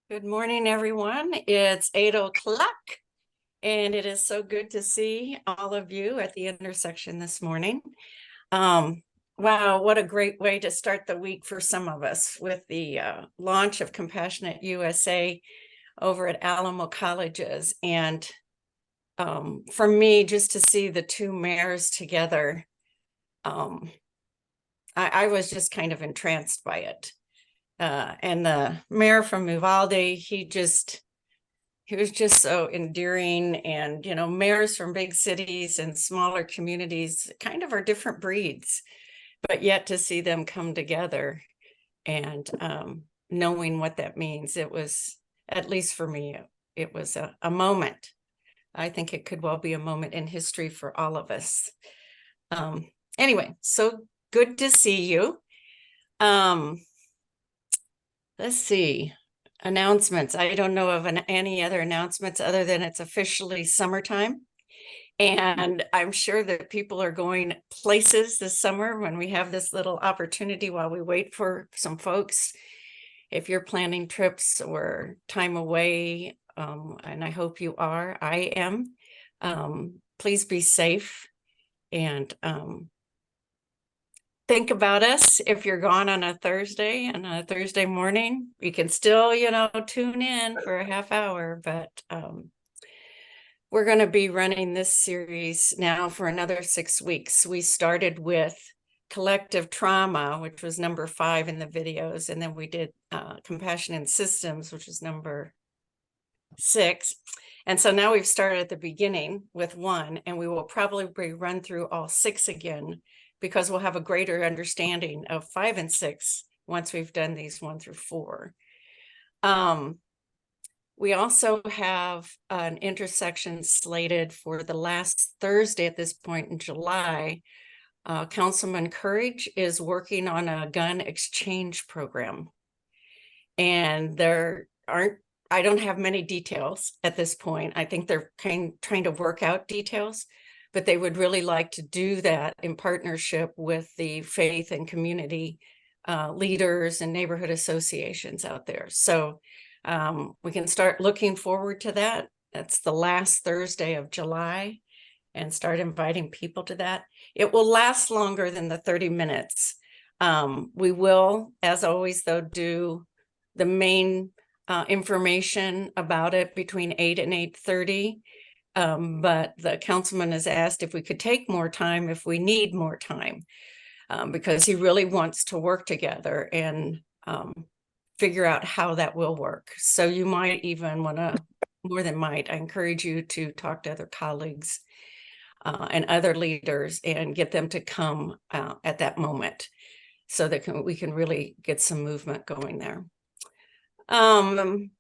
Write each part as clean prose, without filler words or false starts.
Good morning, everyone. It's 8 o'clock, and it is so good to see all of you at the intersection this morning. Wow, what a great way to start the week for some of us with the launch of Compassionate USA over at Alamo Colleges. And for me, just to see the two mayors together, I was just kind of entranced by it. And the mayor from Uvalde, he was just so endearing. And mayors from big cities and smaller communities kind of are different breeds, but yet to see them come together and knowing what that means, it was, at least for me, it was a moment. I think it could well be a moment in history for all of us. Anyway, so good to see you. Let's see, announcements. I don't know of any other announcements other than it's officially summertime. And I'm sure that people are going places this summer when we have this little opportunity while we wait for some folks. If you're planning trips or time away, and I hope you are, I am, please be safe and think about us. If you're gone on a Thursday and a Thursday morning, you can still, tune in for a half hour, but we're going to be running this series now for another 6 weeks. We started with collective trauma, which was number 5 in the videos. And then we did compassion and systems, which is number 6. And so now we've started at the beginning with 1, and we will probably run through all 6 again, because we'll have a greater understanding of 5 and 6 once we've done these 1 through 4. We also have an intersection slated for the last Thursday at this point in July. Councilman Courage is working on a gun exchange program. And I don't have many details at this point. I think they're trying to work out details, but they would really like to do that in partnership with the faith and community leaders and neighborhood associations out there. So we can start looking forward to that. That's the last Thursday of July, and start inviting people to that. It will last longer than the 30 minutes. We will, as always, though, do the main information about it between 8 and 8:30. But the councilman has asked if we could take more time if we need more time, because he really wants to work together and figure out how that will work. So you might even want to, more than might, I encourage you to talk to other colleagues and other leaders and get them to come at that moment so that we can really get some movement going there. An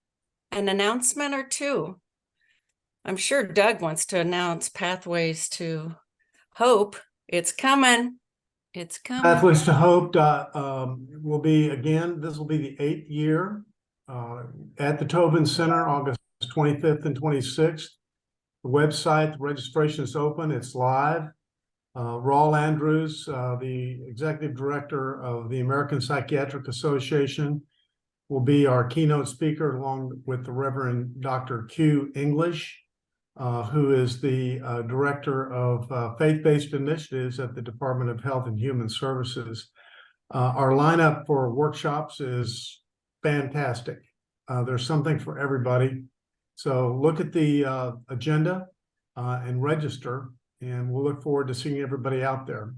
announcement or two. I'm sure Doug wants to announce Pathways to Hope. It's coming. It's coming. Pathways to Hope will be, again, this will be the 8th year at the Tobin Center, August 25th and 26th. The website, the registration is open. It's live. Raul Andrews, the executive director of the American Psychiatric Association, will be our keynote speaker, along with the Reverend Dr. Q English, who is the director of faith-based initiatives at the Department of Health and Human Services. Our lineup for workshops is fantastic. There's something for everybody. So look at the agenda and register, and we'll look forward to seeing everybody out there.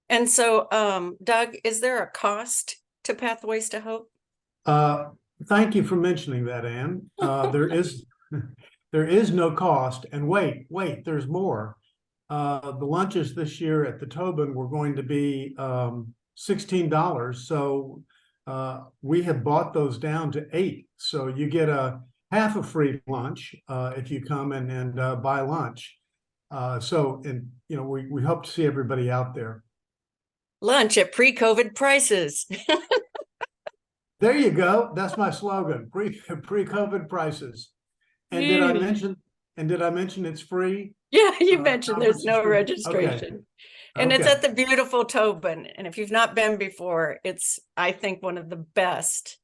And so, Doug, is there a cost to Pathways to Hope? Thank you for mentioning that, Ann. There is no cost. And wait, there's more. The lunches this year at the Tobin were going to be $16. So we have bought those down to $8. So you get half a free lunch if you come and buy lunch. We hope to see everybody out there. Lunch at pre-COVID prices. There you go. That's my slogan. Pre-COVID prices. And did I mention it's free? Yeah, you mentioned there's no registration. Okay. And it's at the beautiful Tobin. And if you've not been before, it's, I think, one of the best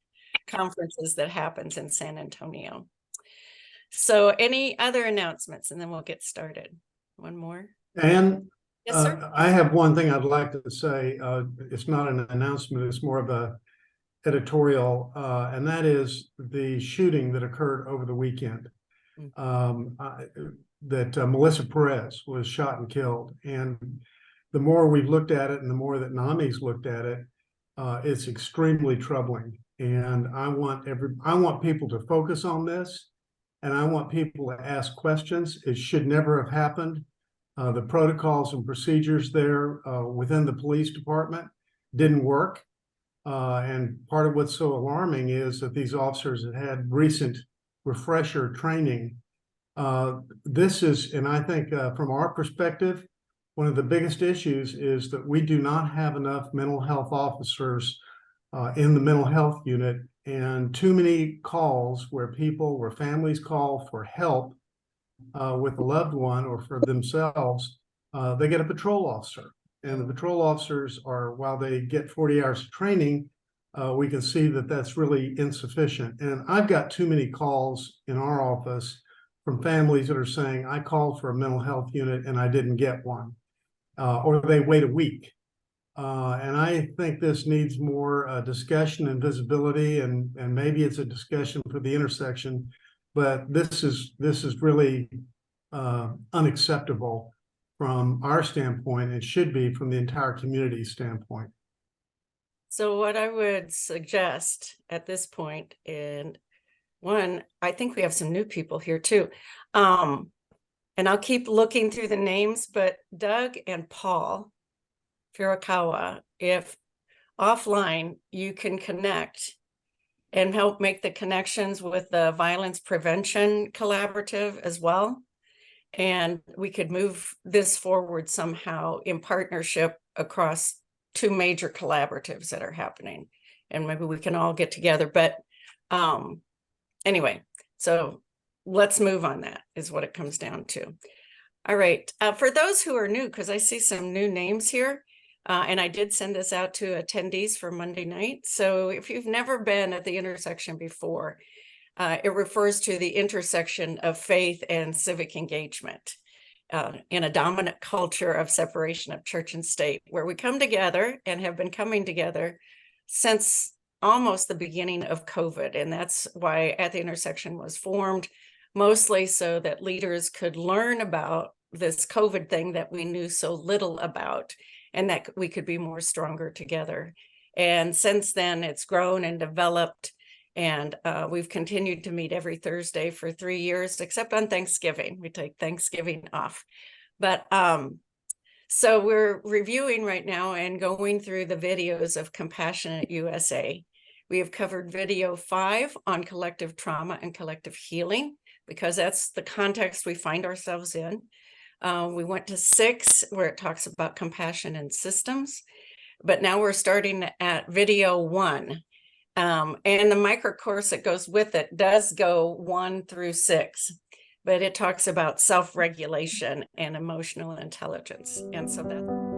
conferences that happens in San Antonio. So any other announcements, and then we'll get started. One more. And Yes, sir. I have one thing I'd like to say. It's not an announcement, it's more of a editorial, and that is the shooting that occurred over the weekend. That Melissa Perez was shot and killed. And the more we've looked at it and the more that NAMI's looked at it, it's extremely troubling. And I want people to focus on this, and I want people to ask questions. It should never have happened. The protocols and procedures there within the police department didn't work. And part of what's so alarming is that these officers had recent refresher training. This is, and I think from our perspective, one of the biggest issues is that we do not have enough mental health officers in the mental health unit, and too many calls where families call for help with a loved one or for themselves, they get a patrol officer. And the patrol officers are, while they get 40 hours of training, we can see that that's really insufficient. And I've got too many calls in our office from families that are saying, I called for a mental health unit and I didn't get one, or they wait a week. And I think this needs more discussion and visibility, and maybe it's a discussion for the intersection, but this is really unacceptable from our standpoint, and should be from the entire community standpoint. So what I would suggest at this point, and one, I think we have some new people here too. And I'll keep looking through the names, but Doug and Paul Furukawa, if offline, you can connect and help make the connections with the Violence Prevention Collaborative as well. And we could move this forward somehow in partnership across two major collaboratives that are happening. And maybe we can all get together. But anyway, so let's move on. That is what it comes down to. All right. For those who are new, because I see some new names here, and I did send this out to attendees for Monday night. So if you've never been at the intersection before, it refers to the intersection of faith and civic engagement in a dominant culture of separation of church and state, where we come together and have been coming together since almost the beginning of COVID. And that's why At the Intersection was formed, mostly so that leaders could learn about this COVID thing that we knew so little about, and that we could be more stronger together. And since then, it's grown and developed. And we've continued to meet every Thursday for 3 years, except on Thanksgiving. We take Thanksgiving off. But so we're reviewing right now and going through the videos of Compassionate USA. We have covered video 5 on collective trauma and collective healing, because that's the context we find ourselves in. We went to 6, where it talks about compassion and systems. But now we're starting at video 1. And the micro course that goes with it does go 1 through 6, but it talks about self-regulation and emotional intelligence. And so that.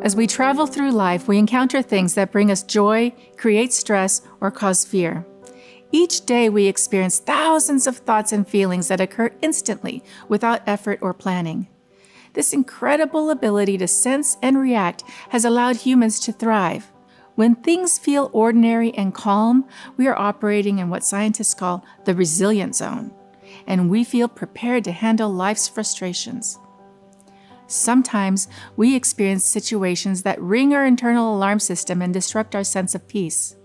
As we travel through life, we encounter things that bring us joy, create stress, or cause fear. Each day we experience thousands of thoughts and feelings that occur instantly without effort or planning. This incredible ability to sense and react has allowed humans to thrive. When things feel ordinary and calm, we are operating in what scientists call the resilient zone, and we feel prepared to handle life's frustrations. Sometimes we experience situations that ring our internal alarm system and disrupt our sense of peace.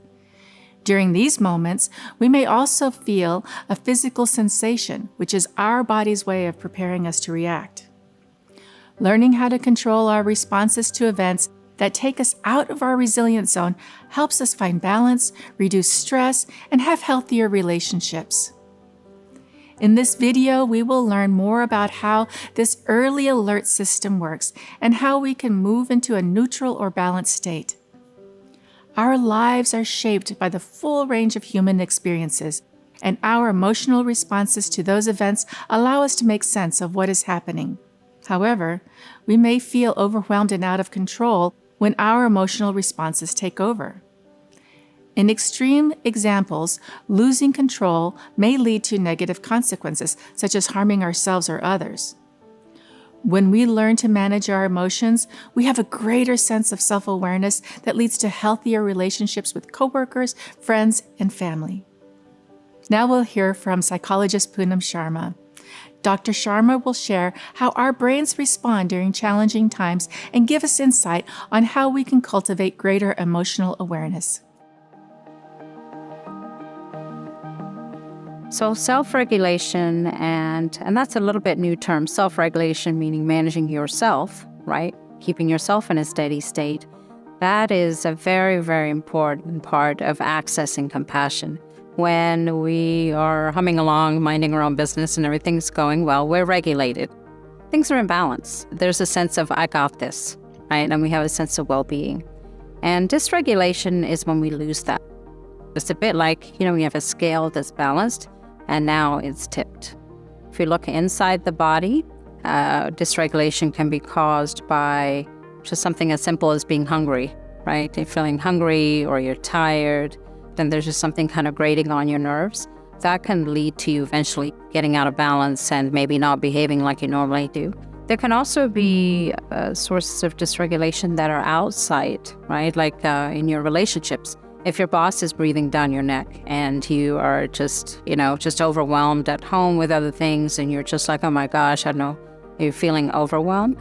During these moments, we may also feel a physical sensation, which is our body's way of preparing us to react. Learning how to control our responses to events that take us out of our resilient zone helps us find balance, reduce stress, and have healthier relationships. In this video, we will learn more about how this early alert system works and how we can move into a neutral or balanced state. Our lives are shaped by the full range of human experiences, and our emotional responses to those events allow us to make sense of what is happening. However, we may feel overwhelmed and out of control when our emotional responses take over. In extreme examples, losing control may lead to negative consequences, such as harming ourselves or others. When we learn to manage our emotions, we have a greater sense of self-awareness that leads to healthier relationships with coworkers, friends, and family. Now we'll hear from psychologist Poonam Sharma. Dr. Sharma will share how our brains respond during challenging times and give us insight on how we can cultivate greater emotional awareness. So self-regulation, and that's a little bit new term, self-regulation meaning managing yourself, right? Keeping yourself in a steady state. That is a very, very important part of accessing compassion. When we are humming along, minding our own business and everything's going well, we're regulated. Things are in balance. There's a sense of, I got this, right? And we have a sense of well-being. And dysregulation is when we lose that. It's a bit like, you have a scale that's balanced, and now it's tipped. If you look inside the body, dysregulation can be caused by just something as simple as being hungry, right? You're feeling hungry or you're tired, then there's just something kind of grating on your nerves. That can lead to you eventually getting out of balance and maybe not behaving like you normally do. There can also be sources of dysregulation that are outside, right? Like in your relationships. If your boss is breathing down your neck and you are just overwhelmed at home with other things and you're just like, oh my gosh, I don't know, you're feeling overwhelmed.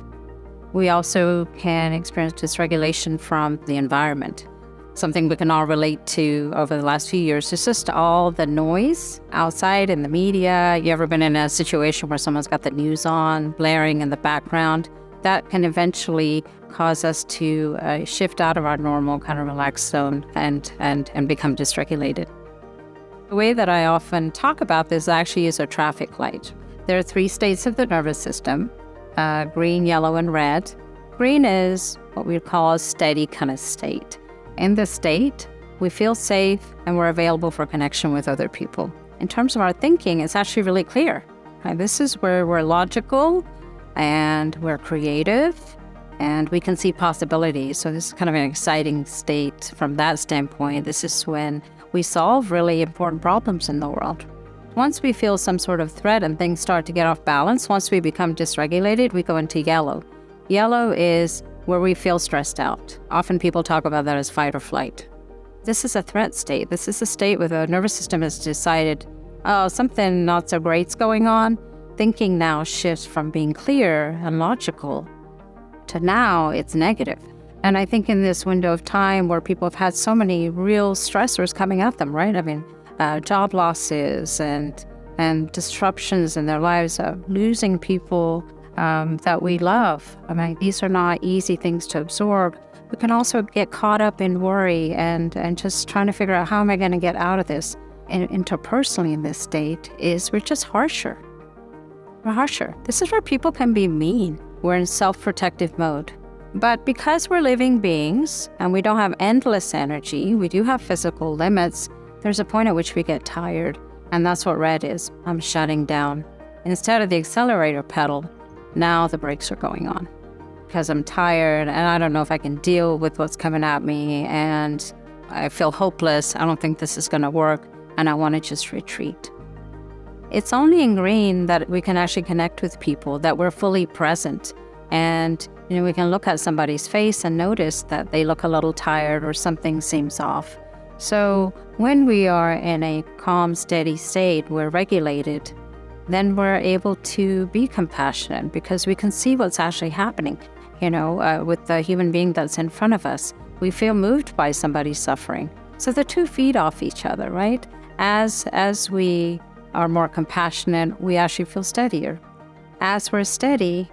We also can experience dysregulation from the environment. Something we can all relate to over the last few years is just all the noise outside in the media. You ever been in a situation where someone's got the news on, blaring in the background? That can eventually cause us to shift out of our normal kind of relaxed zone and become dysregulated. The way that I often talk about this actually is a traffic light. There are 3 states of the nervous system, green, yellow, and red. Green is what we call a steady kind of state. In this state, we feel safe and we're available for connection with other people. In terms of our thinking, it's actually really clear. Right? This is where we're logical and we're creative and we can see possibilities. So this is kind of an exciting state from that standpoint. This is when we solve really important problems in the world. Once we feel some sort of threat and things start to get off balance, once we become dysregulated, we go into yellow. Yellow is where we feel stressed out. Often people talk about that as fight or flight. This is a threat state. This is a state where the nervous system has decided, oh, something not so great's going on. Thinking now shifts from being clear and logical to now it's negative. And I think in this window of time where people have had so many real stressors coming at them, right? I mean, job losses and disruptions in their lives, losing people that we love. I mean, these are not easy things to absorb. We can also get caught up in worry and just trying to figure out how am I going to get out of this. And interpersonally in this state is we're just harsher. We're harsher. This is where people can be mean. We're in self-protective mode. But because we're living beings and we don't have endless energy, we do have physical limits, there's a point at which we get tired. And that's what red is. I'm shutting down. Instead of the accelerator pedal, now the brakes are going on. Because I'm tired and I don't know if I can deal with what's coming at me and I feel hopeless. I don't think this is going to work and I want to just retreat. It's only in green that we can actually connect with people, that we're fully present. And we can look at somebody's face and notice that they look a little tired or something seems off. So when we are in a calm, steady state, we're regulated, then we're able to be compassionate because we can see what's actually happening. With the human being that's in front of us, we feel moved by somebody's suffering. So the two feed off each other, right? As we are more compassionate, we actually feel steadier. As we're steady,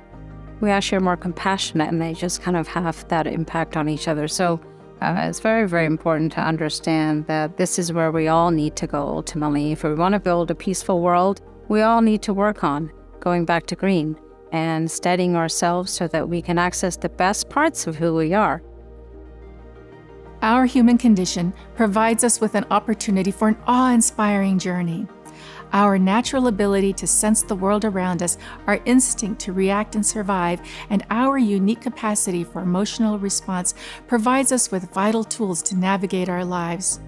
we actually are more compassionate and they just kind of have that impact on each other. So it's very, very important to understand that this is where we all need to go ultimately. If we want to build a peaceful world, we all need to work on going back to green and steadying ourselves so that we can access the best parts of who we are. Our human condition provides us with an opportunity for an awe-inspiring journey. Our natural ability to sense the world around us, our instinct to react and survive, and our unique capacity for emotional response provides us with vital tools to navigate our lives.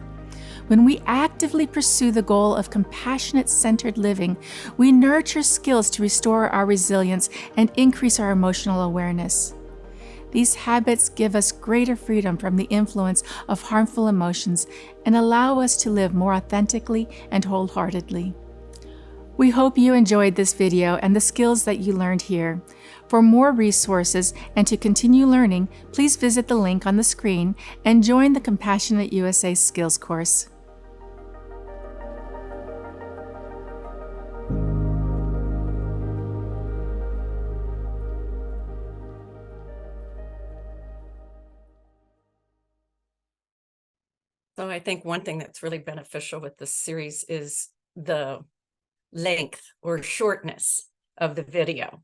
When we actively pursue the goal of compassionate, centered living, we nurture skills to restore our resilience and increase our emotional awareness. These habits give us greater freedom from the influence of harmful emotions and allow us to live more authentically and wholeheartedly. We hope you enjoyed this video and the skills that you learned here. For more resources and to continue learning, please visit the link on the screen and join the Compassionate USA Skills course. So I think one thing that's really beneficial with this series is the length or shortness of the video.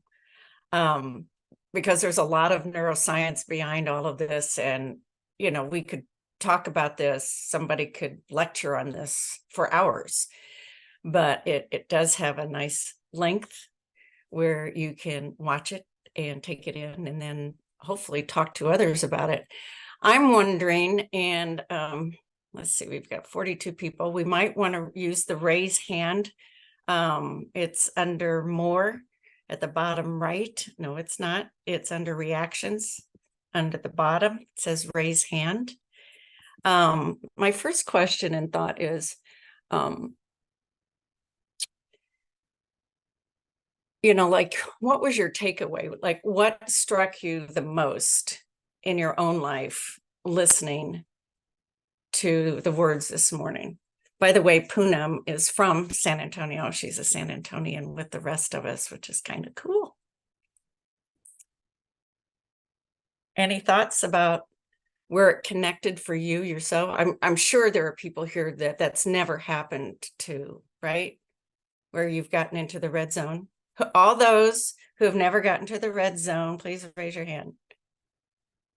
Because there's a lot of neuroscience behind all of this, and we could talk about this, somebody could lecture on this for hours, but it does have a nice length where you can watch it and take it in and then hopefully talk to others about it. I'm wondering, and let's see, we've got 42 people. We might want to use the raise hand. It's under more at the bottom right. No, it's not. It's under reactions. Under the bottom, it says raise hand. My first question and thought is, like, what was your takeaway? Like, what struck you the most in your own life listening to the words this morning? By the way, Poonam is from San Antonio. She's a San Antonian with the rest of us, which is kind of cool. Any thoughts about where it connected for you yourself? I'm sure there are people here that's never happened to, right? Where you've gotten into the red zone. All those who have never gotten to the red zone, please raise your hand.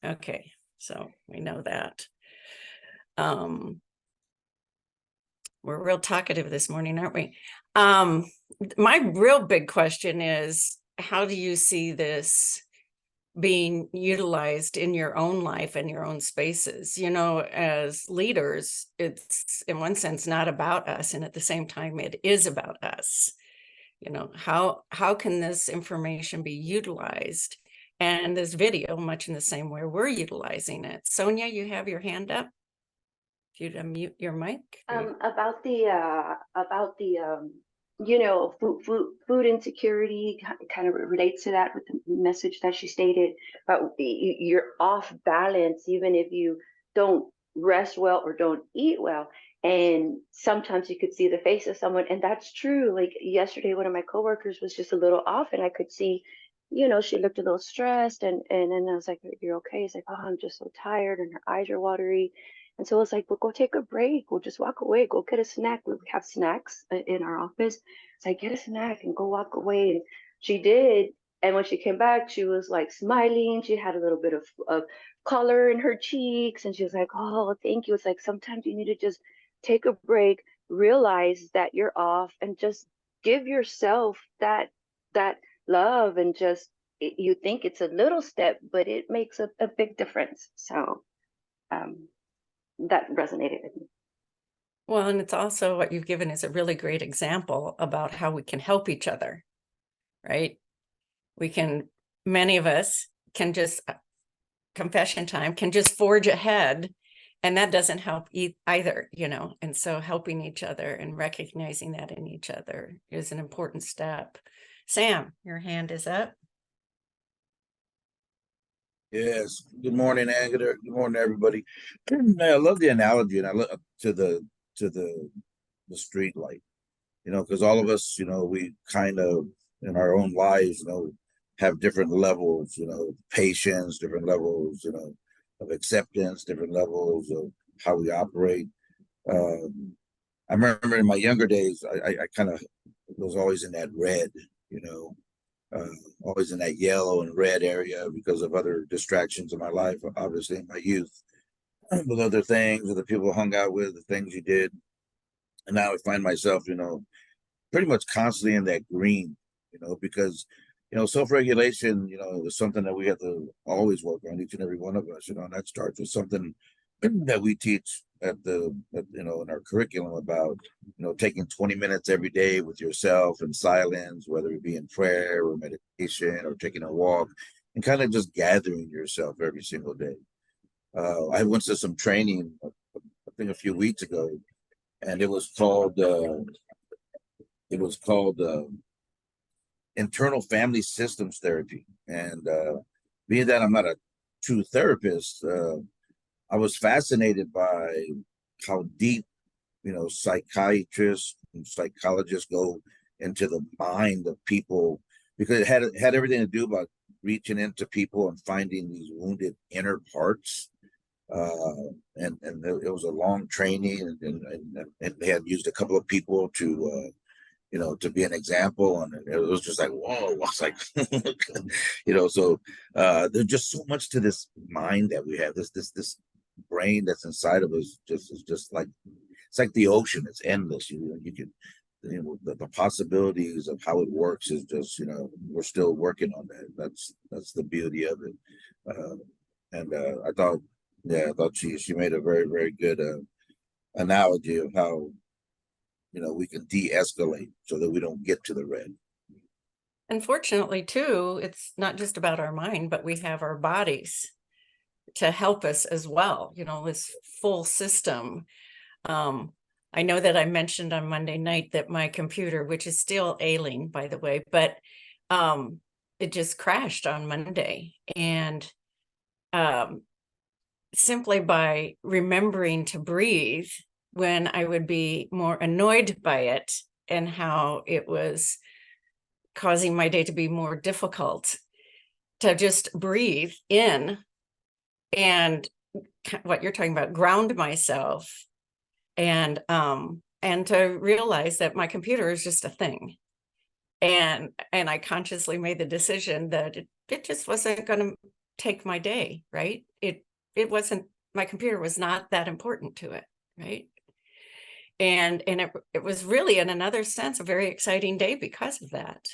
Okay, so we know that. We're real talkative this morning, aren't we? My real big question is, how do you see this being utilized in your own life and your own spaces? As leaders, it's in one sense not about us, and at the same time it is about us. How can this information be utilized? And this video, much in the same way we're utilizing it. Sonia, you have your hand up. If you'd unmute your mic. About the food insecurity kind of relates to that with the message that she stated about you're off balance even if you don't rest well or don't eat well. And sometimes you could see the face of someone, and that's true. Like yesterday, one of my coworkers was just a little off, and I could see, she looked a little stressed, and then I was like, "You're okay?" It's like, "Oh, I'm just so tired," and her eyes are watery. And so it's like, "Well, go take a break. We'll just walk away. Go get a snack." We have snacks in our office. It's like, "Get a snack and go walk away." And she did. And when she came back, she was like smiling. She had a little bit of color in her cheeks. And she was like, "Oh, thank you." It's like, sometimes you need to just take a break, realize that you're off, and just give yourself that love. And just, you think it's a little step, but it makes a big difference. So that resonated with me. Well, and it's also what you've given is a really great example about how we can help each other, right? Many of us can just, confession time, can just forge ahead, and that doesn't help either, and so helping each other and recognizing that in each other is an important step. Sam, your hand is up. Yes. Good morning, Agatha. Good morning, everybody. I love the analogy, and I look to the street light. Because all of us, we kind of in our own lives, have different levels, patience, different levels, of acceptance, different levels of how we operate. I remember in my younger days, I kind of was always in that red, always in that yellow and red area because of other distractions in my life, obviously in my youth, with other things, with the people I hung out with, the things you did. And now I find myself, pretty much constantly in that green, because self-regulation, is something that we have to always work on, each and every one of us, and that starts with something that we teach in our curriculum about, taking 20 minutes every day with yourself in silence, whether it be in prayer or meditation or taking a walk, and kind of just gathering yourself every single day. I went to some training, I think a few weeks ago, and it was called internal family systems therapy. And being that I'm not a true therapist, I was fascinated by how deep, psychiatrists and psychologists go into the mind of people, because it had everything to do about reaching into people and finding these wounded inner parts. And it was a long training, and they had used a couple of people to to be an example, and it was just like, whoa. I was like, so there's just so much to this mind that we have, this brain that's inside of us, just like, it's like the ocean. It's endless. You can, the possibilities of how it works is just, we're still working on that. That's the beauty of it. And I thought she made a very, very good analogy of how we can de-escalate so that we don't get to the red. Unfortunately, too, it's not just about our mind, but we have our bodies to help us as well, this full system. I know that I mentioned on Monday night that my computer, which is still ailing, by the way, but it just crashed on Monday. And simply by remembering to breathe when I would be more annoyed by it and how it was causing my day to be more difficult, to just breathe in and what you're talking about, ground myself, and to realize that my computer is just a thing. And I consciously made the decision that it just wasn't going to take my day, right? It wasn't, my computer was not that important to it, right? And it was really, in another sense, a very exciting day because of that.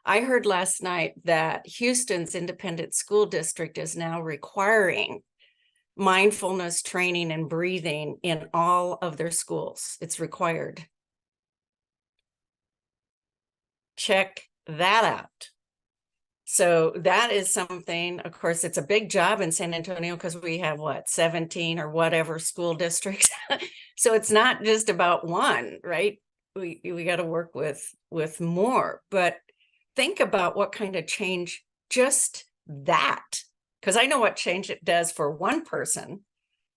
I heard last night that Houston's independent school district is now requiring mindfulness training and breathing in all of their schools. It's required. Check that out. So that is something, of course, it's a big job in San Antonio because we have 17 or whatever school districts. So it's not just about one, right? We got to work with more, but think about what kind of change just that, because I know what change it does for one person,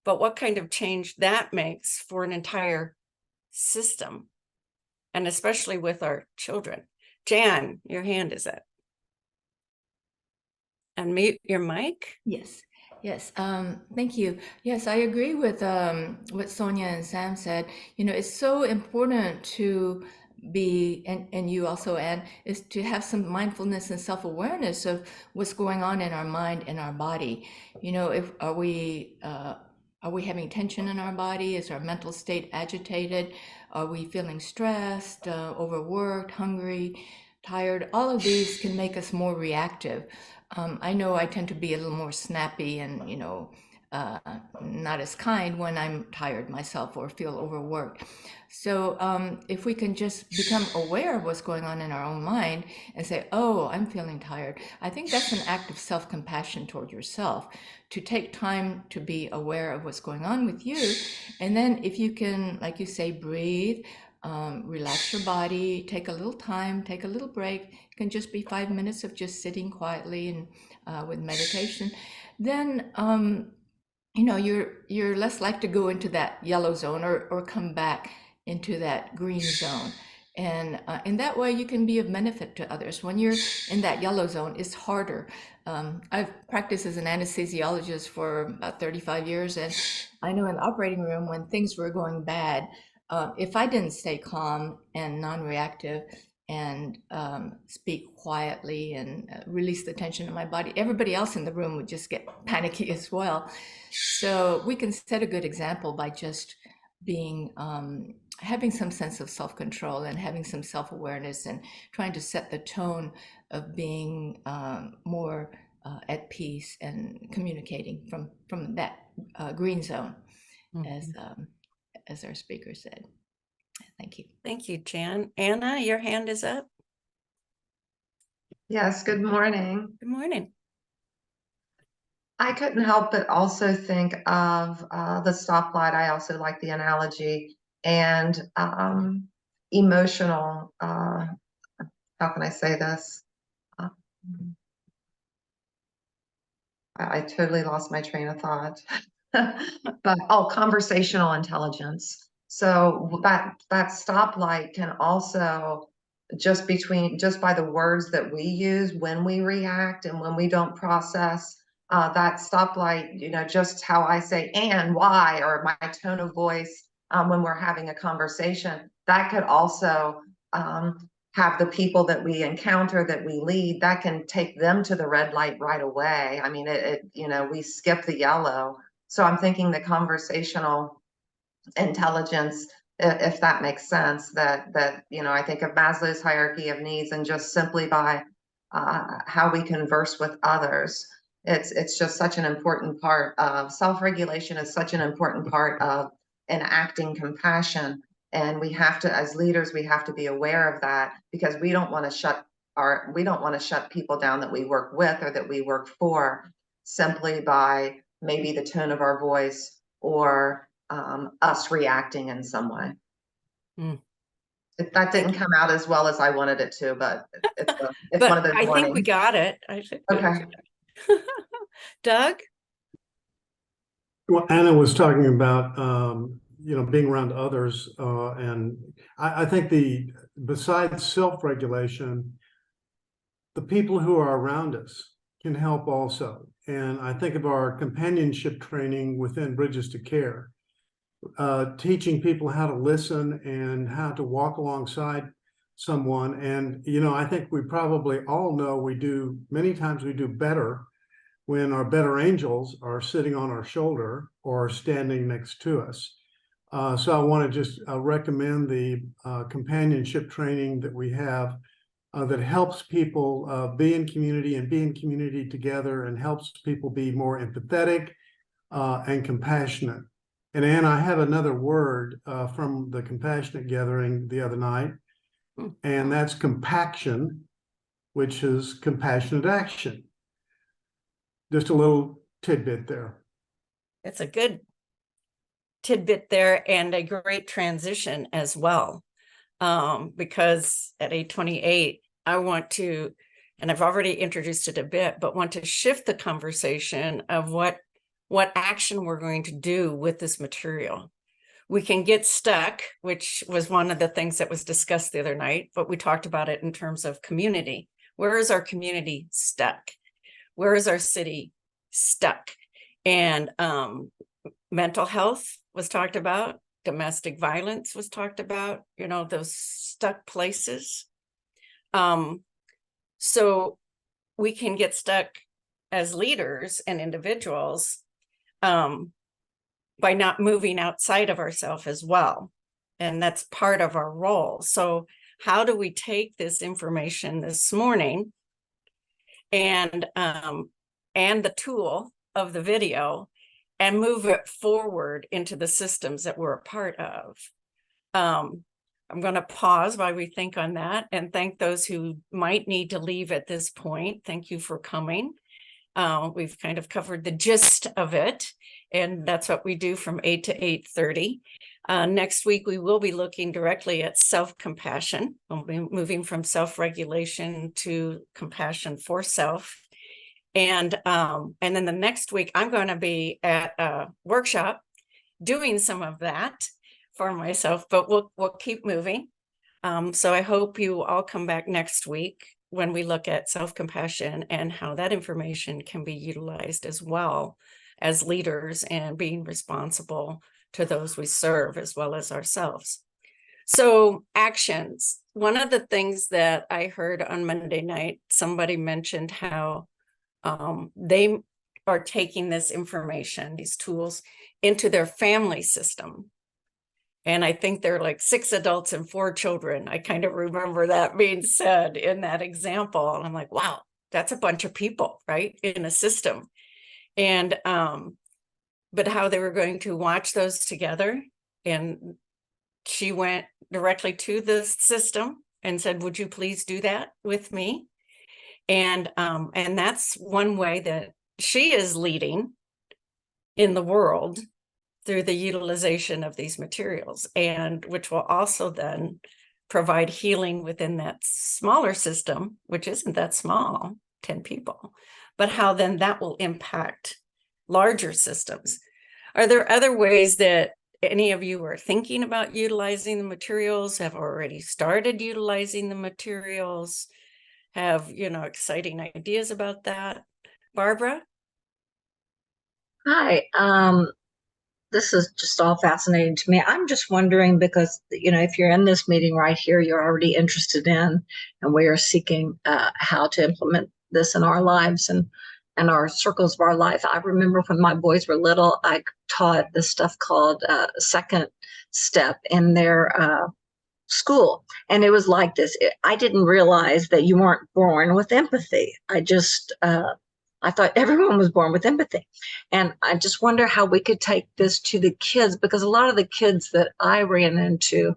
but what kind of change that makes for an entire system, and especially with our children. Jan, your hand is up. Unmute your mic. Yes. Thank you. Yes, I agree with what Sonia and Sam said. It's so important to be, and you also, Anne, is to have some mindfulness and self-awareness of what's going on in our mind and our body. If are we having tension in our body? Is our mental state agitated? Are we feeling stressed, overworked, hungry, tired? All of these can make us more reactive. I know I tend to be a little more snappy and, not as kind when I'm tired myself or feel overworked. So if we can just become aware of what's going on in our own mind and say, oh, I'm feeling tired, I think that's an act of self-compassion toward yourself, to take time to be aware of what's going on with you. And then if you can, like you say, breathe, relax your body, take a little time, take a little break. It can just be 5 minutes of just sitting quietly and with meditation. Then you're less likely to go into that yellow zone or come back into that green zone. And in that way, you can be of benefit to others. When you're in that yellow zone, it's harder. I've practiced as an anesthesiologist for about 35 years, and I know in the operating room when things were going bad, if I didn't stay calm and non-reactive and speak quietly and release the tension in my body, everybody else in the room would just get panicky as well. So we can set a good example by just being having some sense of self-control and having some self-awareness and trying to set the tone of being more at peace and communicating from that green zone, as our speaker said. Thank you. Thank you, Jan. Anna, your hand is up. Yes, good morning. Good morning. I couldn't help but also think of the stoplight. I also like the analogy and emotional, how can I say this? I totally lost my train of thought. But conversational intelligence. So that stoplight can also just by the words that we use when we react and when we don't process, that stoplight, you know, just how I say and why, or my tone of voice when we're having a conversation, that could also have the people that we encounter, that we lead, that can take them to the red light right away. I mean, you know, we skip the yellow. So I'm thinking the conversational intelligence, if that makes sense, that, you know, I think of Maslow's hierarchy of needs, and just simply by how we converse with others. It's just such an important part of self-regulation, is such an important part of enacting compassion. And we have to, as leaders, we have to be aware of that, because we don't want to shut people down that we work with or that we work for, simply by maybe the tone of our voice or us reacting in some way. That didn't come out as well as I wanted it to, but it's one of those I mornings. think we got it. I think Okay. Doug? Well, Anna was talking about, you know, being around others, and I think besides self-regulation, the people who are around us can help also. And I think of our companionship training within Bridges to Care, teaching people how to listen and how to walk alongside someone. And, you know, I think we probably all know many times we do better when our better angels are sitting on our shoulder or standing next to us. So I want to just recommend the companionship training that we have that helps people be in community together, and helps people be more empathetic and compassionate. And Anne, I have another word from the compassionate gathering the other night, and that's compaction, which is compassionate action. Just a little tidbit there. It's a good tidbit there, and a great transition as well. Because at 8:28, I want to, and I've already introduced it a bit, but want to shift the conversation of what action we're going to do with this material. We can get stuck, which was one of the things that was discussed the other night, but we talked about it in terms of community. Where is our community stuck? Where is our city stuck? And mental health was talked about. Domestic violence was talked about, you know, those stuck places. So we can get stuck as leaders and individuals by not moving outside of ourselves as well. And that's part of our role. So how do we take this information this morning and the tool of the video and move it forward into the systems that we're a part of? I'm going to pause while we think on that, and thank those who might need to leave at this point. Thank you for coming. We've kind of covered the gist of it, and that's what we do from 8 to 8:30. Next week, we will be looking directly at self-compassion. We'll be moving from self-regulation to compassion for self. And then the next week, I'm going to be at a workshop doing some of that for myself, but we'll keep moving. So I hope you all come back next week when we look at self-compassion and how that information can be utilized as well as leaders and being responsible to those we serve as well as ourselves. So actions. One of the things that I heard on Monday night, somebody mentioned how they are taking this information, these tools, into their family system. And I think they're like 6 adults and 4 children. I kind of remember that being said in that example. And I'm like, wow, that's a bunch of people, right? In a system. And, but how they were going to watch those together. And she went directly to the system and said, would you please do that with me? And that's one way that she is leading in the world through the utilization of these materials, and which will also then provide healing within that smaller system, which isn't that small, 10 people, but how then that will impact larger systems. Are there other ways that any of you are thinking about utilizing the materials, have already started utilizing the materials, have, exciting ideas about that? Barbara? Hi, this is just all fascinating to me. I'm just wondering because, if you're in this meeting right here, you're already interested in, and we are seeking how to implement this in our lives and our circles of our life. I remember when my boys were little, I taught this stuff called Second Step in their school. And it was like this. I didn't realize that you weren't born with empathy. I thought everyone was born with empathy. And I just wonder how we could take this to the kids, because a lot of the kids that I ran into,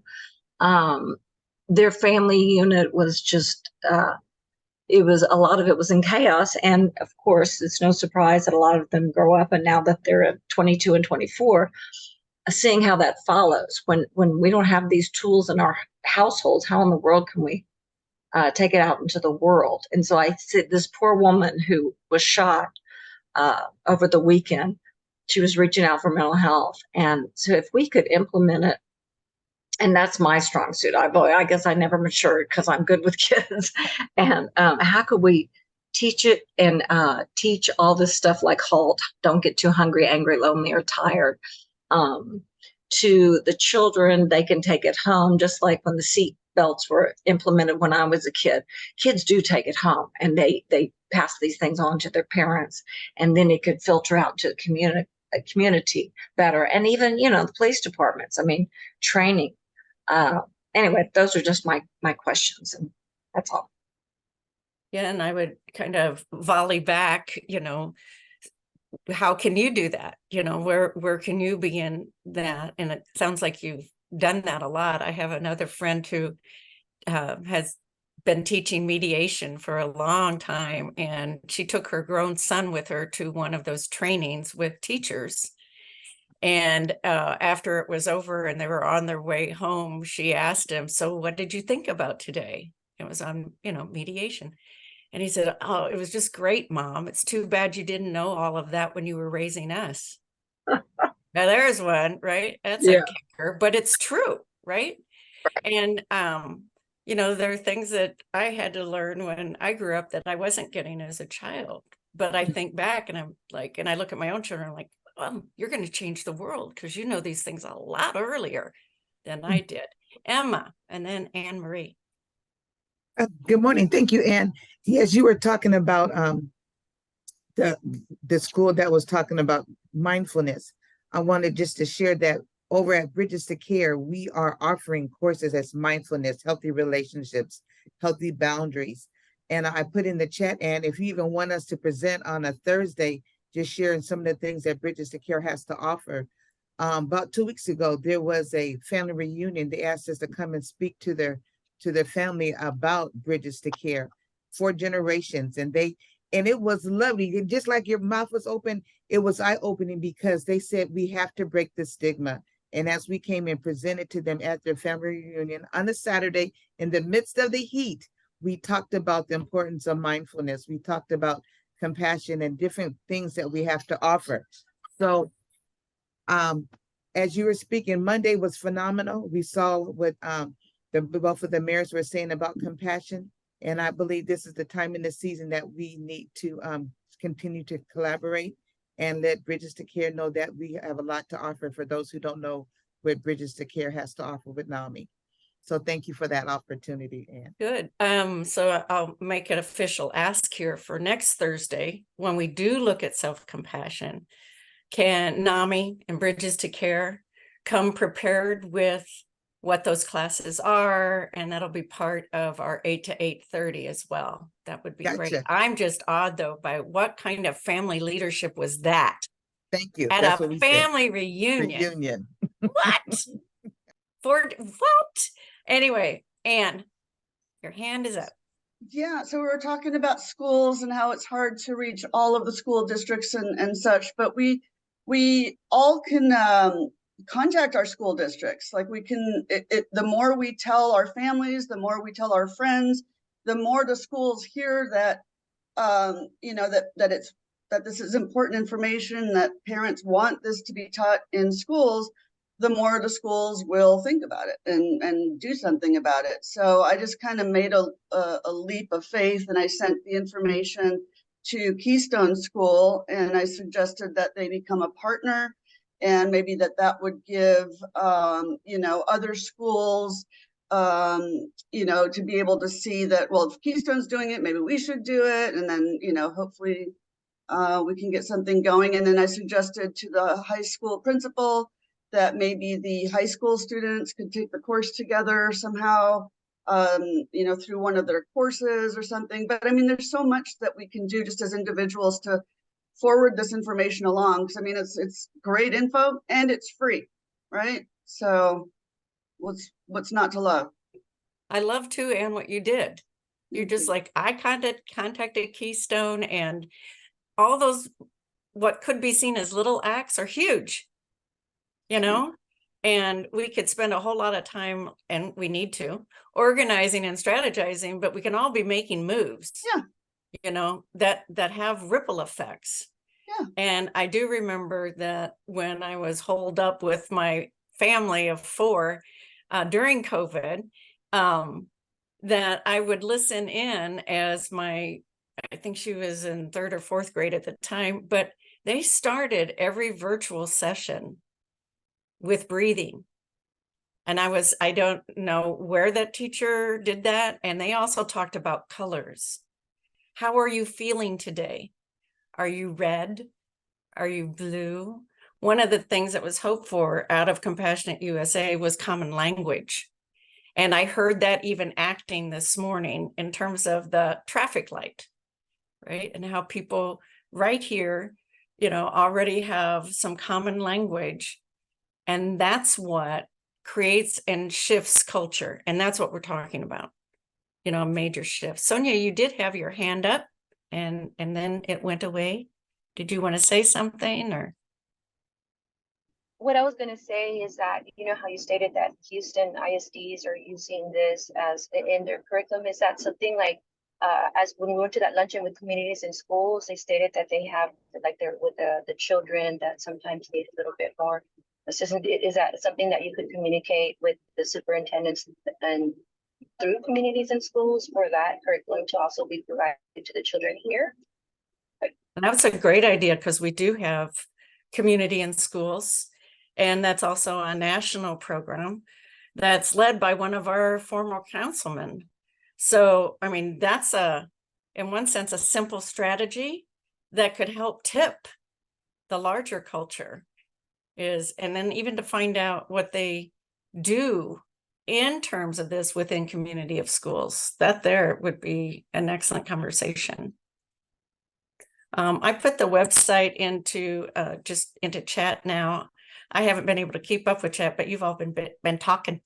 their family unit was just, a lot of it was in chaos. And of course, it's no surprise that a lot of them grow up, and now that they're at 22 and 24, seeing how that follows. When we don't have these tools in our households, how in the world can we take it out into the world? And so I said, this poor woman who was shot over the weekend, she was reaching out for mental health. And so if we could implement it, and that's my strong suit. I guess I never matured because I'm good with kids. And how could we teach it and teach all this stuff like HALT, don't get too hungry, angry, lonely, or tired, to the children? They can take it home, just like when the seat belts were implemented when I was a kid. Kids do take it home, and they pass these things on to their parents, and then it could filter out to the community better. And even, the police departments, training. Anyway, those are just my questions, and that's all. Yeah, and I would kind of volley back, how can you do that? Where can you begin that? And it sounds like you've done that a lot. I have another friend who has been teaching mediation for a long time, and she took her grown son with her to one of those trainings with teachers. And after it was over and they were on their way home, she asked him, so what did you think about today? It was on, mediation. And he said, oh, it was just great, Mom. It's too bad you didn't know all of that when you were raising us. Now there's one, right? That's a kicker, but it's true, right? And, there are things that I had to learn when I grew up that I wasn't getting as a child. But I think back and I'm like, and I look at my own children, I'm like, well, you're going to change the world because you know these things a lot earlier than I did. Emma, and then Anne Marie. Good morning. Thank you, Anne. Yes, you were talking about the school that was talking about mindfulness. I wanted just to share that over at Bridges to Care, we are offering courses as mindfulness, healthy relationships, healthy boundaries. And I put in the chat, and if you even want us to present on a Thursday, just sharing some of the things that Bridges to Care has to offer. About 2 weeks ago, there was a family reunion. They asked us to come and speak to their family about Bridges to Care, 4 generations. And it was lovely. And just like your mouth was open, it was eye-opening, because they said we have to break the stigma. And as we came and presented to them at their family reunion on a Saturday, in the midst of the heat, we talked about the importance of mindfulness. We talked about compassion and different things that we have to offer. So as you were speaking, Monday was phenomenal. We saw what both of the mayors were saying about compassion. And I believe this is the time in the season that we need to continue to collaborate and let Bridges to Care know that we have a lot to offer for those who don't know what Bridges to Care has to offer with NAMI. So thank you for that opportunity, Anne. Good. So I'll make an official ask here for next Thursday, when we do look at self-compassion. Can NAMI and Bridges to Care come prepared with what those classes are, and that'll be part of our 8 to 8:30 as well. That would be great. Gotcha. I'm just awed though by what kind of family leadership was that Thank you. at That's a what we said. family reunion. Reunion. What? For what? Anyway, Anne, your hand is up. Yeah, so we were talking about schools and how it's hard to reach all of the school districts and such, but we all can contact our school districts. Like we can, the more we tell our families, the more we tell our friends, the more the schools hear that, you know, that this is important information, that parents want this to be taught in schools, the more the schools will think about it and do something about it. So I just kind of made a leap of faith, and I sent the information to Keystone School, and I suggested that they become a partner, and maybe that would give you know, other schools you know, to be able to see that, well, if Keystone's doing it, maybe we should do it, and then, you know, hopefully we can get something going. And then I suggested to the high school principal that maybe the high school students could take the course together somehow, you know, through one of their courses or something. But I mean, there's so much that we can do just as individuals to forward this information along. Because I mean, it's great info and it's free, right? So what's not to love? I love too, Anne, what you did. You're just like, I contacted Keystone, and all those, what could be seen as little acts are huge, you know, and we could spend a whole lot of time, and we need to, organizing and strategizing, but we can all be making moves, Yeah. you know, that have ripple effects. Yeah. And I do remember that when I was holed up with my family of 4 during COVID, that I would listen in as I think she was in 3rd or 4th grade at the time, but they started every virtual session with breathing. And I don't know where that teacher did that. And they also talked about colors. How are you feeling today? Are you red? Are you blue? One of the things that was hoped for out of Compassionate USA was common language. And I heard that even acting this morning in terms of the traffic light, right? And how people right here, you know, already have some common language. And that's what creates and shifts culture. And that's what we're talking about, you know, a major shift. Sonia, you did have your hand up and then it went away. Did you want to say something or? What I was going to say is that, you know, how you stated that Houston ISDs are using this as in their curriculum. Is that something like, as when we went to that luncheon with communities in schools, they stated that they have, like, they're with the children that sometimes need a little bit more assistance. Is that something that you could communicate with the superintendents and through communities in schools for that curriculum to also be provided to the children here? And that's a great idea, because we do have community in schools. And that's also a national program that's led by one of our former councilmen. So, I mean, that's in one sense, a simple strategy that could help tip the larger culture and then even to find out what they do in terms of this within community of schools, that there would be an excellent conversation. I put the website into chat now. I haven't been able to keep up with chat, but you've all been talking,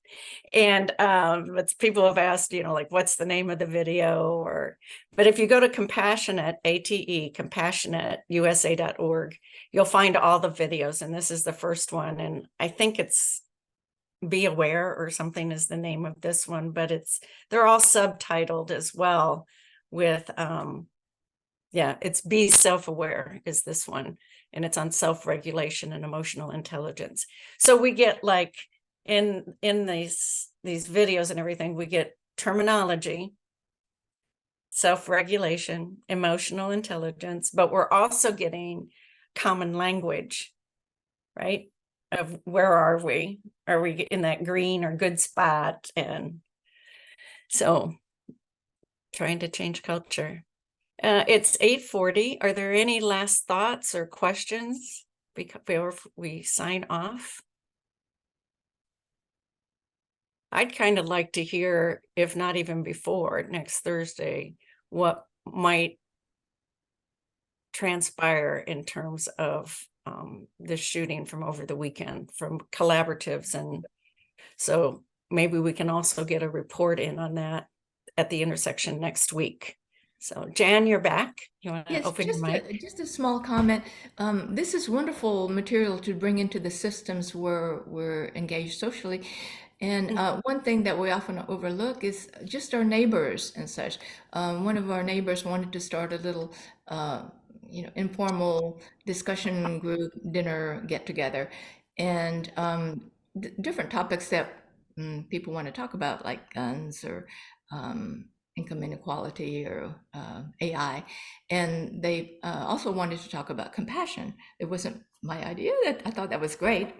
and but people have asked, you know, like, what's the name of the video? But if you go to compassionateusa.org, you'll find all the videos, and this is the first one, and I think it's Be Aware or something is the name of this one, but they're all subtitled as well with it's Be Self-Aware is this one, and it's on self-regulation and emotional intelligence. So we get, like, in these videos and everything, we get terminology, self-regulation, emotional intelligence, but we're also getting common language, right? Of where are we? Are we in that green or good spot? And so trying to change culture. It's 8:40. Are there any last thoughts or questions before we sign off? I'd kind of like to hear, if not even before next Thursday, what might transpire in terms of the shooting from over the weekend from collaboratives. And so maybe we can also get a report in on that at the intersection next week. So Jan, you're back. You want to Yes, open your mic? just a small comment. This is wonderful material to bring into the systems where we're engaged socially. And one thing that we often overlook is just our neighbors and such. One of our neighbors wanted to start a little, informal discussion group, dinner, get together, and different topics that people want to talk about, like guns or income inequality or AI. And they also wanted to talk about compassion. It wasn't my idea. I thought that was great.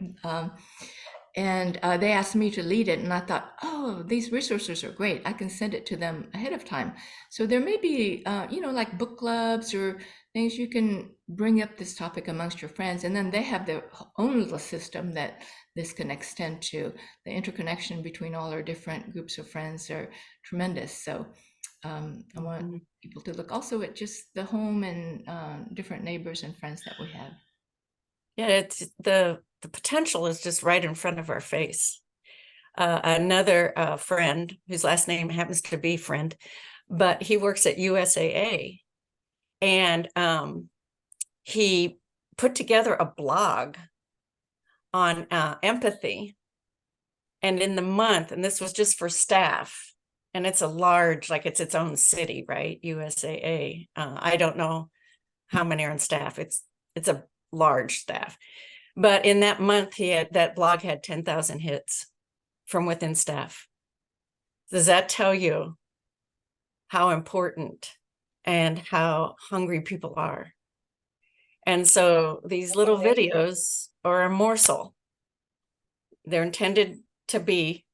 And they asked me to lead it, and I thought, oh, these resources are great. I can send it to them ahead of time. So there may be, like book clubs or things you can bring up this topic amongst your friends, and then they have their own little system that this can extend to. The interconnection between all our different groups of friends are tremendous. So I want people to look also at just the home and different neighbors and friends that we have. Yeah, it's the potential is just right in front of our face. Another friend whose last name happens to be Friend, but he works at USAA, and he put together a blog on empathy. And in the month, and this was just for staff, and it's a large, like it's its own city, right? USAA. I don't know how many are on staff. It's a large staff. But in that month, that blog had 10,000 hits from within staff. Does that tell you how important and how hungry people are? And so these little videos are a morsel. They're intended to be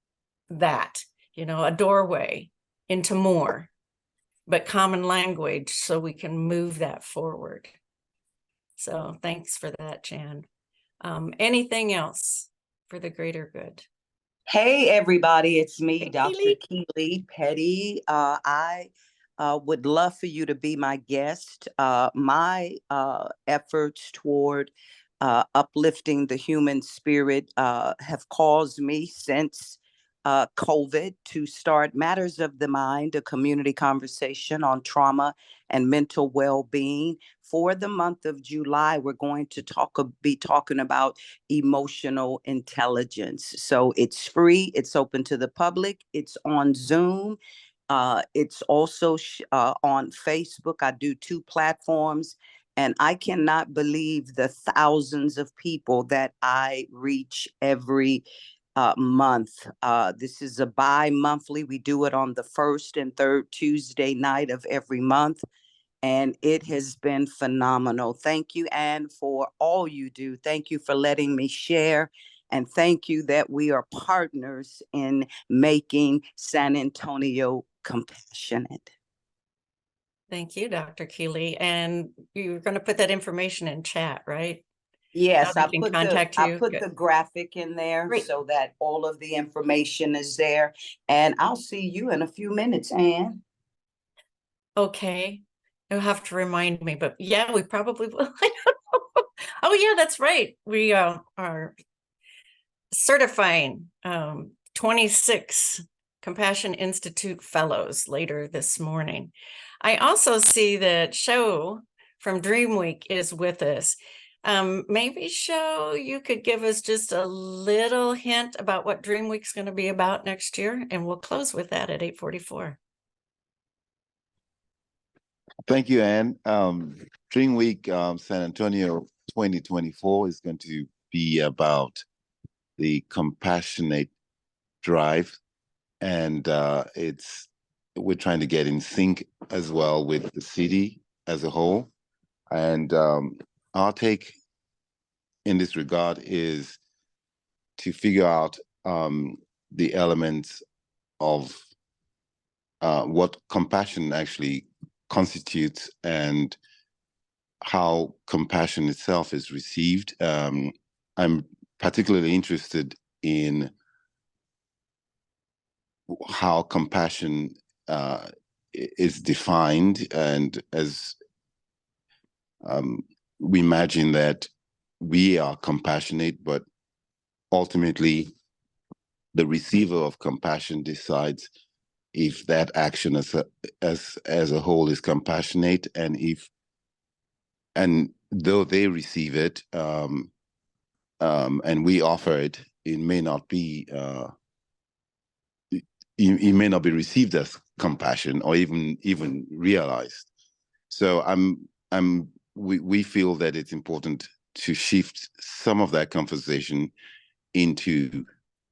that, a doorway into more, but common language so we can move that forward. So thanks for that, Jan. Anything else for the greater good? Hey, everybody, it's me, Hey, Dr. Keely. Keely Petty. I would love for you to be my guest. My efforts toward uplifting the human spirit have caused me since COVID to start Matters of the Mind, a community conversation on trauma and mental well-being. For the month of July, we're going to be talking about emotional intelligence. So it's free, it's open to the public, it's on Zoom. It's also on Facebook. I do 2 platforms, and I cannot believe the thousands of people that I reach every month. This is a bi-monthly. We do it on the 1st and 3rd Tuesday night of every month, and it has been phenomenal. Thank you, Anne, for all you do. Thank you for letting me share. And thank you that we are partners in making San Antonio compassionate. Thank you, Dr. Keely. And you're going to put that information in chat, right? Yes, I put the graphic in there. Great. So that all of the information is there. And I'll see you in a few minutes, Anne. Okay. You'll have to remind me, but yeah, we probably will. Oh yeah, that's right. We are certifying 26 Compassion Institute fellows later this morning. I also see that Sho from Dream Week is with us. Maybe Sho, you could give us just a little hint about what Dream Week's going to be about next year, and we'll close with that at 8:44. Thank you, Anne. Dream Week San Antonio 2024 is going to be about the compassionate drive, and we're trying to get in sync as well with the city as a whole. And our take in this regard is to figure out the elements of what compassion actually constitutes and how compassion itself is received. I'm particularly interested in how compassion is defined, and as we imagine that we are compassionate, but ultimately the receiver of compassion decides if that action as a whole is compassionate, and though they receive it and we offer it, it may not be it may not be received as compassion or even realized. So we feel that it's important to shift some of that conversation into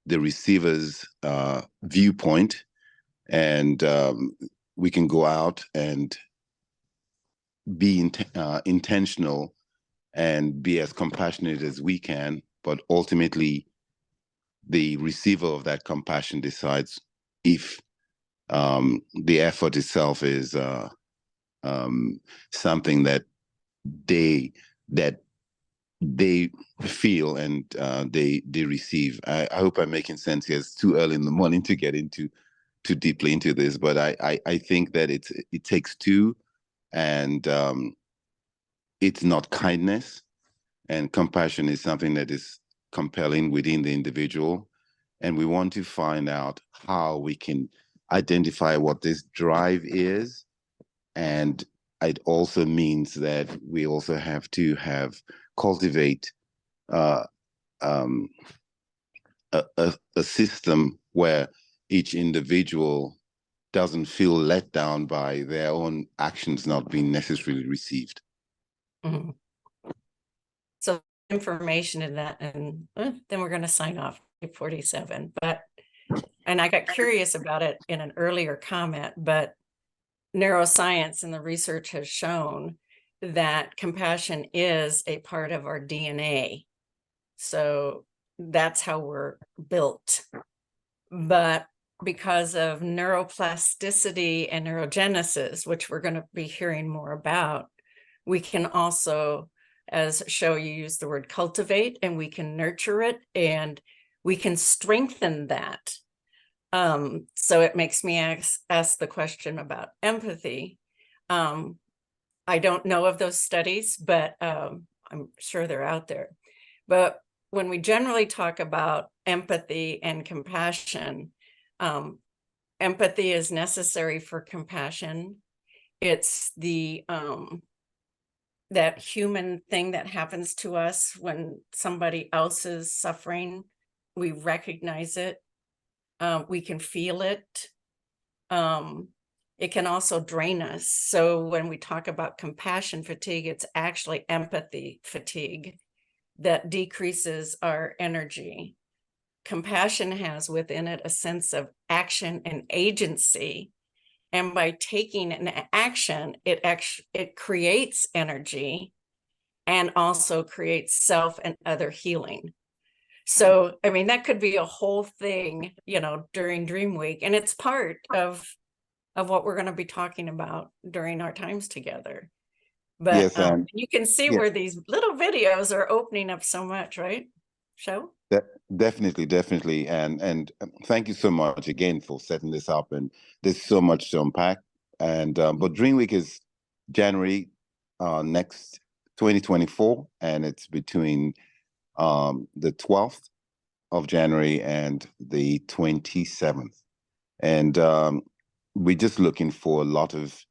the receiver's viewpoint, and we can go out and be intentional and be as compassionate as we can, but ultimately the receiver of that compassion decides if the effort itself is something that they feel and they receive. I hope I'm making sense here. It's too early in the morning to get into too deeply into this, but I think that it takes two, and it's not kindness, and compassion is something that is compelling within the individual, and we want to find out how we can identify what this drive is. And it also means that we also have to cultivate a system where each individual doesn't feel let down by their own actions not being necessarily received. Mhm. So information in that, and then we're going to sign off at 47. And I got curious about it in an earlier comment, but neuroscience and the research has shown that compassion is a part of our DNA. So that's how we're built. But because of neuroplasticity and neurogenesis, which we're going to be hearing more about, we can also, as Sho, you use the word cultivate, and we can nurture it, and we can strengthen that. So it makes me ask the question about empathy. I don't know of those studies, but I'm sure they're out there. But when we generally talk about empathy and compassion, empathy is necessary for compassion. It's the that human thing that happens to us when somebody else is suffering. We recognize it. We can feel it. It can also drain us. So when we talk about compassion fatigue, it's actually empathy fatigue that decreases our energy. Compassion has within it a sense of action and agency. And by taking an action, it creates energy and also creates self and other healing. So, I mean, that could be a whole thing, during Dream Week, and it's part of what we're going to be talking about during our times together. But Yes, you can see yes. where these little videos are opening up so much, right? Sho? Definitely, and thank you so much again for setting this up. And there's so much to unpack. And but Dream Week is January next 2024, and it's between the 12th of January and the 27th. And we're just looking for a lot of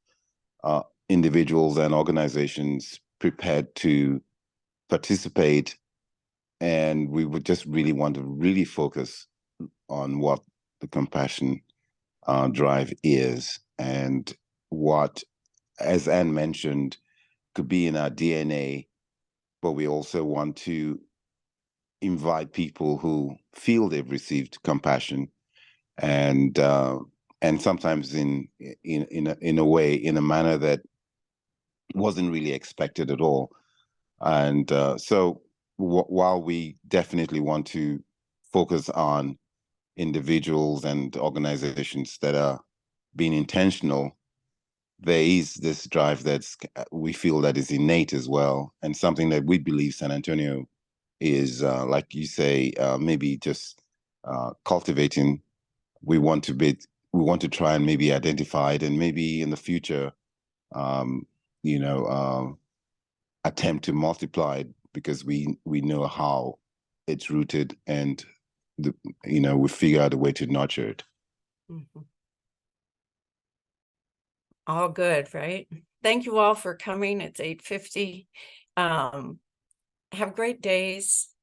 individuals and organizations prepared to participate. And we would just really want to really focus on what the compassion drive is, and what, as Anne mentioned, could be in our DNA, but we also want to invite people who feel they've received compassion, and sometimes in a way, in a manner that wasn't really expected at all. And so while we definitely want to focus on individuals and organizations that are being intentional, there is this drive we feel that is innate as well, and something that we believe San Antonio is, like you say, maybe just cultivating we want to try and maybe identify it, and maybe in the future, attempt to multiply it, because we know how it's rooted, and we figure out a way to nurture it. Mhm. All good, right? Thank you all for coming. It's 8:50. Have great days.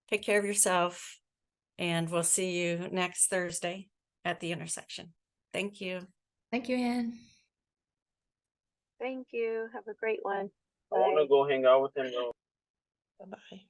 Take care of yourself, and we'll see you next Thursday at the intersection. Thank you. Thank you, Anne. Thank you. Have a great one. I want to Bye. go hang out with him though. Bye-bye.